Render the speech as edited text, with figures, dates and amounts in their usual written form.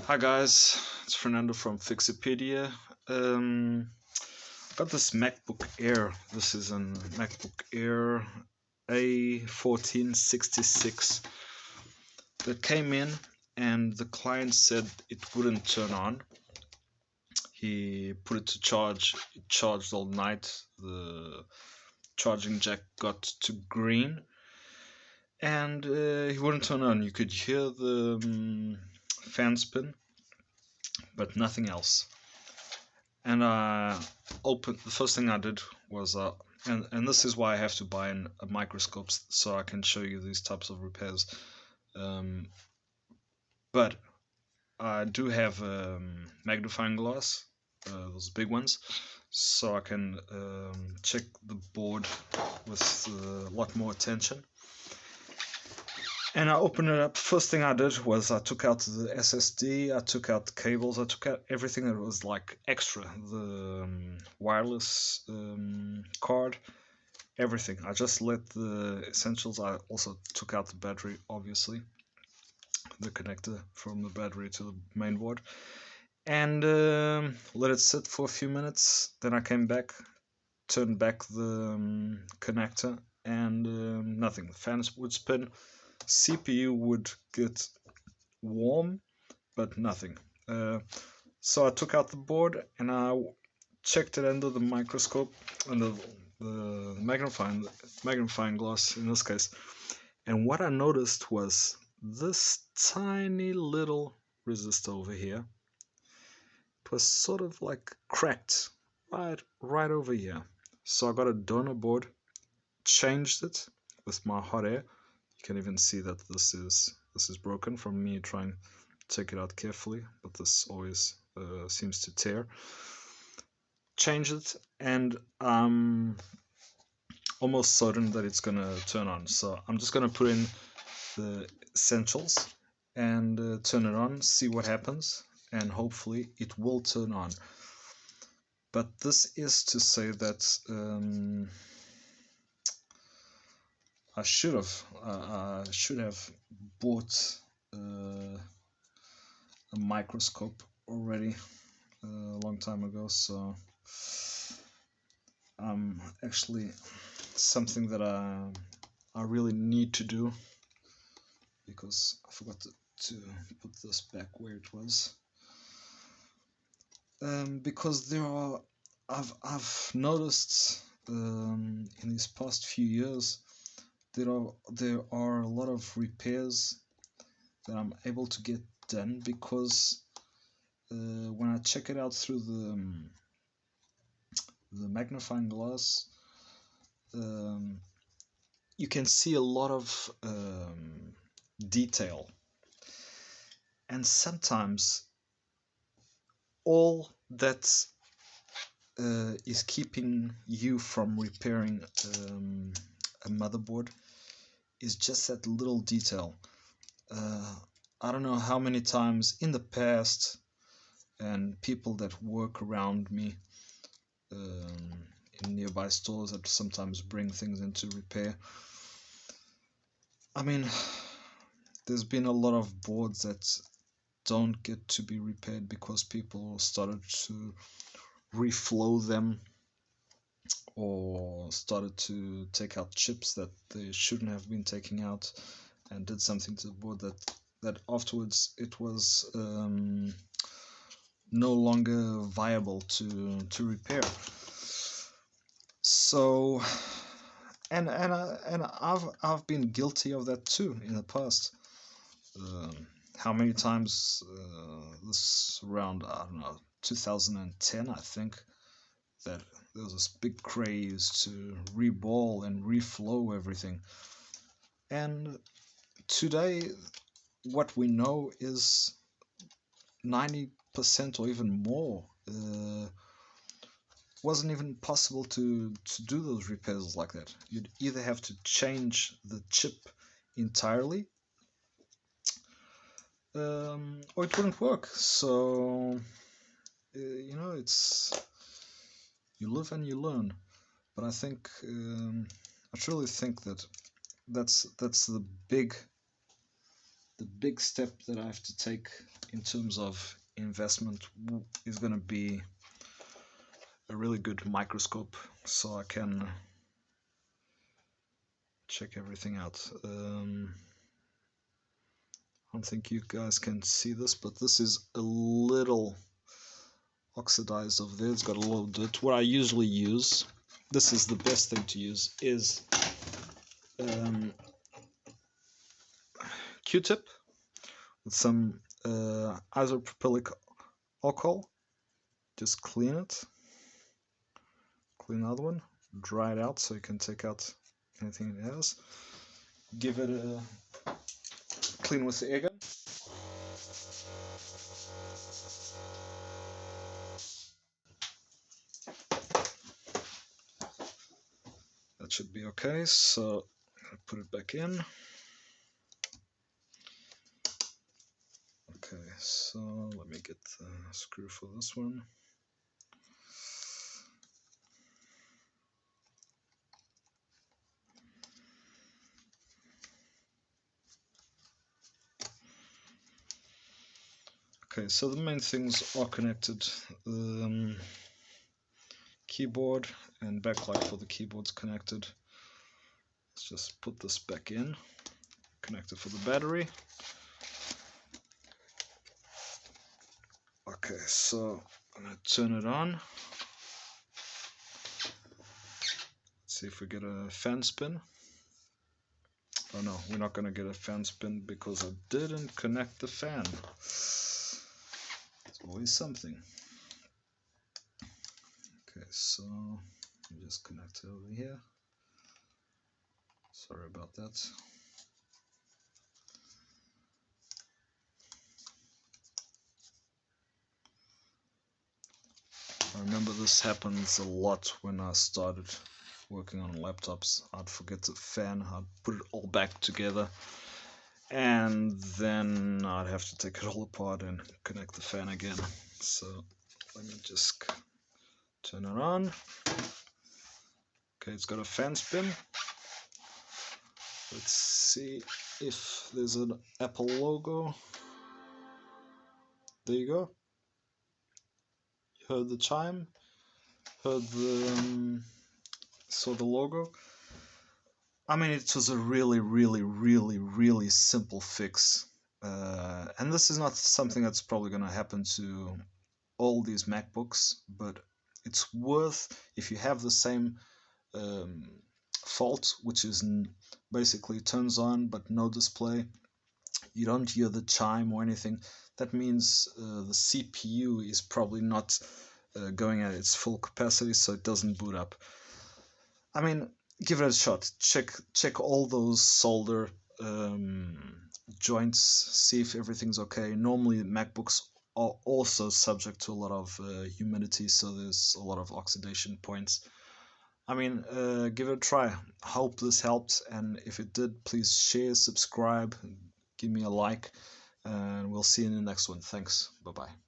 Hi guys, it's Fernando from Fixipedia. Got this MacBook Air. This is a MacBook Air A1466 that came in, and the client said it wouldn't turn on. He put it to charge. It charged all night. The charging jack got to green, and he wouldn't turn on. You could hear the fan spin, but nothing else. And the first thing I did was and this is why I have to buy a microscope so I can show you these types of repairs. um, but I do have a magnifying glass, those big ones, so I can check the board with a lot more attention. And I opened it up. First thing I did was I took out the SSD, I took out the cables, I took out everything that was like extra, the wireless card, everything. I just let the essentials. I also took out the battery, obviously, the connector from the battery to the main board, and let it sit for a few minutes. Then I came back, turned back the connector, and nothing. The fans would spin. CPU would get warm, but nothing. So I took out the board and I checked it under the microscope, under the magnifying glass in this case. And what I noticed was this tiny little resistor over here. It was sort of like cracked right over here. So I got a donor board, changed it with my hot air. You can even see that this is broken from me trying to take it out carefully, but this always seems to tear. Change it, and I'm almost certain that it's gonna turn on. So I'm just gonna put in the essentials and turn it on, see what happens, and hopefully it will turn on. But this is to say that I should have bought a microscope already a long time ago. So actually something that I really need to do, because I forgot to put this back where it was. Because I've noticed in these past few years there are a lot of repairs that I'm able to get done because when I check it out through the magnifying glass, you can see a lot of detail, and sometimes all that is keeping you from repairing a motherboard is just that little detail. I don't know how many times in the past, and people that work around me in nearby stores that sometimes bring things into repair. I mean, there's been a lot of boards that don't get to be repaired because people started to reflow them or started to take out chips that they shouldn't have been taking out, and did something to the board that afterwards it was no longer viable to repair. So and I've been guilty of that too in the past. How many times this around, I don't know, 2010, I think, that there was this big craze to reball and reflow everything. And today, what we know is 90% or even more wasn't even possible to do those repairs like that. You'd either have to change the chip entirely, or it wouldn't work. So it's, you live and you learn. But I think I truly think that that's the big the big step that I have to take in terms of investment is going to be a really good microscope, so I can check everything out. I don't think you guys can see this, but this is a little oxidized over there. It's got a little dirt. What I usually use, this is the best thing to use, is Q-tip with some isopropylic alcohol. Just clean it, clean the other one, dry it out so you can take out anything it has. Give it a clean with the air gun. That should be okay, so I'll put it back in. Okay, so let me get the screw for this one. Okay, so the main things are connected. Keyboard and backlight for the keyboard's connected. Let's just put this back in. Connected for the battery. Okay, so I'm going to turn it on. Let's see if we get a fan spin. Oh no, we're not going to get a fan spin because I didn't connect the fan. It's always something. Okay, so let me just connect it over here. Sorry about that. I remember this happens a lot when I started working on laptops. I'd forget the fan, I'd put it all back together, and then I'd have to take it all apart and connect the fan again. So let me just turn it on. Okay, it's got a fan spin. Let's see if there's an Apple logo. There you go. Heard the chime, heard the saw the logo. I mean, it was a really simple fix, and this is not something that's probably going to happen to all these MacBooks, but it's worth, if you have the same fault, which is basically turns on but no display, you don't hear the chime or anything. That means the CPU is probably not going at its full capacity, so it doesn't boot up. I mean, give it a shot. Check all those solder joints, see if everything's okay. Normally MacBooks are also subject to a lot of humidity, so there's a lot of oxidation points. I mean, give it a try. Hope this helped, and if it did, please share, subscribe, give me a like, and we'll see you in the next one. Thanks. Bye bye.